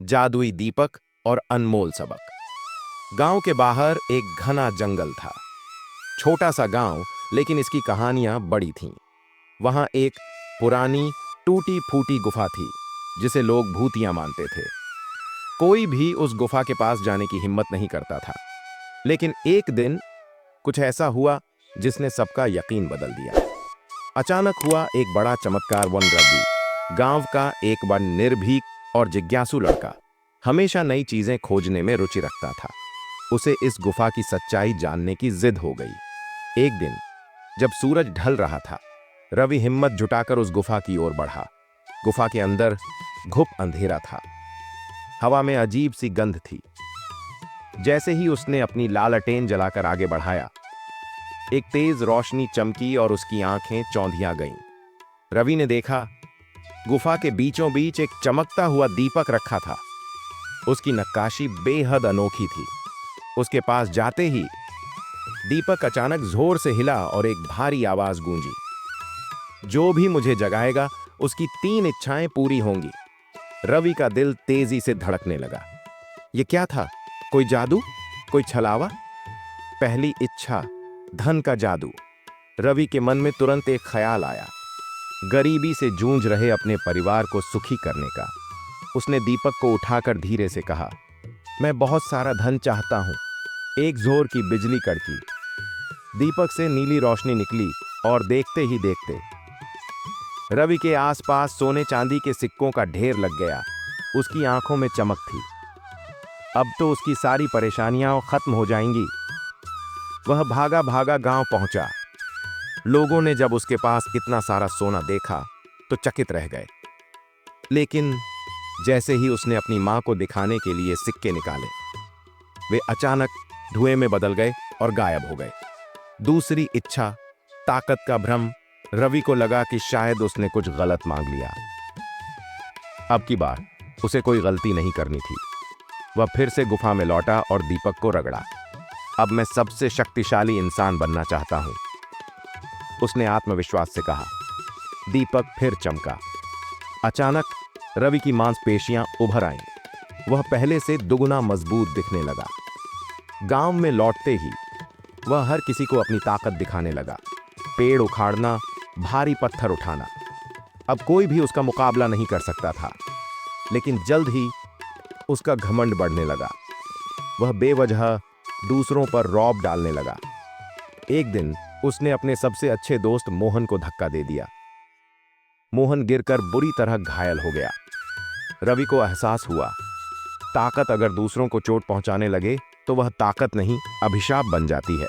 जादुई दीपक और अनमोल सबक। गांव के बाहर एक घना जंगल था। छोटा सा गांव, लेकिन इसकी कहानियां बड़ी थीं। वहां एक पुरानी टूटी फूटी गुफा थी जिसे लोग भूतिया मानते थे। कोई भी उस गुफा के पास जाने की हिम्मत नहीं करता था। लेकिन एक दिन कुछ ऐसा हुआ जिसने सबका यकीन बदल दिया। अचानक हुआ एक बड़ा चमत्कार। रवि, गांव का एक बड़ा निर्भीक और जिज्ञासु लड़का, हमेशा नई चीजें खोजने में रुचि रखता था। उसे इस गुफा की सच्चाई जानने की जिद हो गई। एक दिन जब सूरज ढल रहा था, रवि हिम्मत जुटाकर उस गुफा की ओर बढ़ा। गुफा के अंदर घुप अंधेरा था। हवा में अजीब सी गंध थी। जैसे ही उसने अपनी लालटेन जलाकर आगे बढ़ाया, एक तेज रोशनी चमकी और उसकी आंखें चौंधिया गईं। रवि ने देखा, गुफा के बीचों बीच एक चमकता हुआ दीपक रखा था। उसकी नक्काशी बेहद अनोखी थी। उसके पास जाते ही दीपक अचानक जोर से हिला और एक भारी आवाज गूंजी, जो भी मुझे जगाएगा उसकी 3 इच्छाएं पूरी होंगी। रवि का दिल तेजी से धड़कने लगा। यह क्या था? कोई जादू? कोई छलावा? पहली इच्छा, धन का जादू। रवि के मन में तुरंत एक ख्याल आया, गरीबी से जूझ रहे अपने परिवार को सुखी करने का। उसने दीपक को उठाकर धीरे से कहा, मैं बहुत सारा धन चाहता हूं। एक जोर की बिजली कड़की। दीपक से नीली रोशनी निकली और देखते ही देखते रवि के आसपास सोने चांदी के सिक्कों का ढेर लग गया। उसकी आंखों में चमक थी। अब तो उसकी सारी परेशानियां खत्म हो जाएंगी। वह भागा भागा गांव पहुंचा। लोगों ने जब उसके पास इतना सारा सोना देखा तो चकित रह गए। लेकिन जैसे ही उसने अपनी मां को दिखाने के लिए सिक्के निकाले, वे अचानक धुएं में बदल गए और गायब हो गए। दूसरी इच्छा, ताकत का भ्रम। रवि को लगा कि शायद उसने कुछ गलत मांग लिया। अब की बार उसे कोई गलती नहीं करनी थी। वह फिर से गुफा में लौटा और दीपक को रगड़ा। अब मैं सबसे शक्तिशाली इंसान बनना चाहता हूं, उसने आत्मविश्वास से कहा। दीपक फिर चमका। अचानक रवि की मांसपेशियां उभर आईं। वह पहले से दुगुना मजबूत दिखने लगा। गांव में लौटते ही वह हर किसी को अपनी ताकत दिखाने लगा। पेड़ उखाड़ना, भारी पत्थर उठाना। अब कोई भी उसका मुकाबला नहीं कर सकता था। लेकिन जल्द ही उसका घमंड बढ़ने लगा। वह बेवजह दूसरों पर रौब डालने लगा। एक दिन उसने अपने सबसे अच्छे दोस्त मोहन को धक्का दे दिया। मोहन गिरकर बुरी तरह घायल हो गया। रवि को एहसास हुआ, ताकत अगर दूसरों को चोट पहुंचाने लगे तो वह ताकत नहीं, अभिशाप बन जाती है।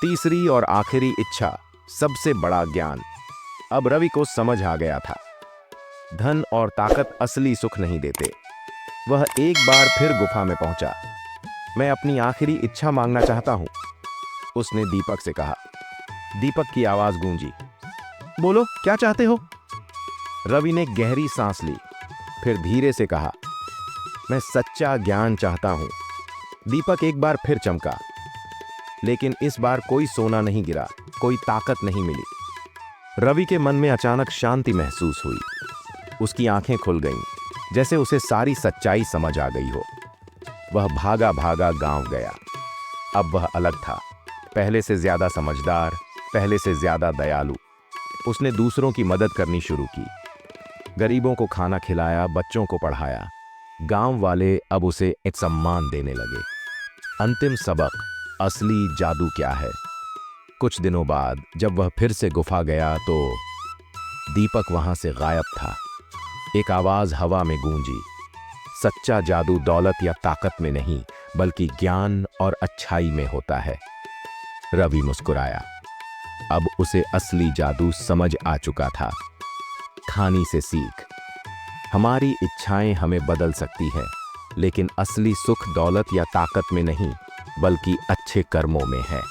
तीसरी और आखिरी इच्छा, सबसे बड़ा ज्ञान। अब रवि को समझ आ गया था, धन और ताकत असली सुख नहीं देते। वह एक बार फिर गुफा में पहुंचा। मैं अपनी आखिरी इच्छा मांगना चाहता हूं, उसने दीपक से कहा। दीपक की आवाज गूंजी, बोलो क्या चाहते हो? रवि ने गहरी सांस ली, फिर धीरे से कहा, मैं सच्चा ज्ञान चाहता हूं। दीपक एक बार फिर चमका, लेकिन इस बार कोई सोना नहीं गिरा, कोई ताकत नहीं मिली। रवि के मन में अचानक शांति महसूस हुई। उसकी आंखें खुल गईं, जैसे उसे सारी सच्चाई समझ आ गई हो। वह भागा भागा गांव गया। अब वह अलग था, पहले से ज्यादा समझदार, पहले से ज्यादा दयालु। उसने दूसरों की मदद करनी शुरू की। गरीबों को खाना खिलाया, बच्चों को पढ़ाया। गांव वाले अब उसे एक सम्मान देने लगे। अंतिम सबक, असली जादू क्या है। कुछ दिनों बाद जब वह फिर से गुफा गया तो दीपक वहां से गायब था। एक आवाज हवा में गूंजी, सच्चा जादू दौलत या ताकत में नहीं, बल्कि ज्ञान और अच्छाई में होता है। रवि मुस्कुराया। अब उसे असली जादू समझ आ चुका था। कहानी से सीख, हमारी इच्छाएं हमें बदल सकती हैं, लेकिन असली सुख दौलत या ताकत में नहीं, बल्कि अच्छे कर्मों में है।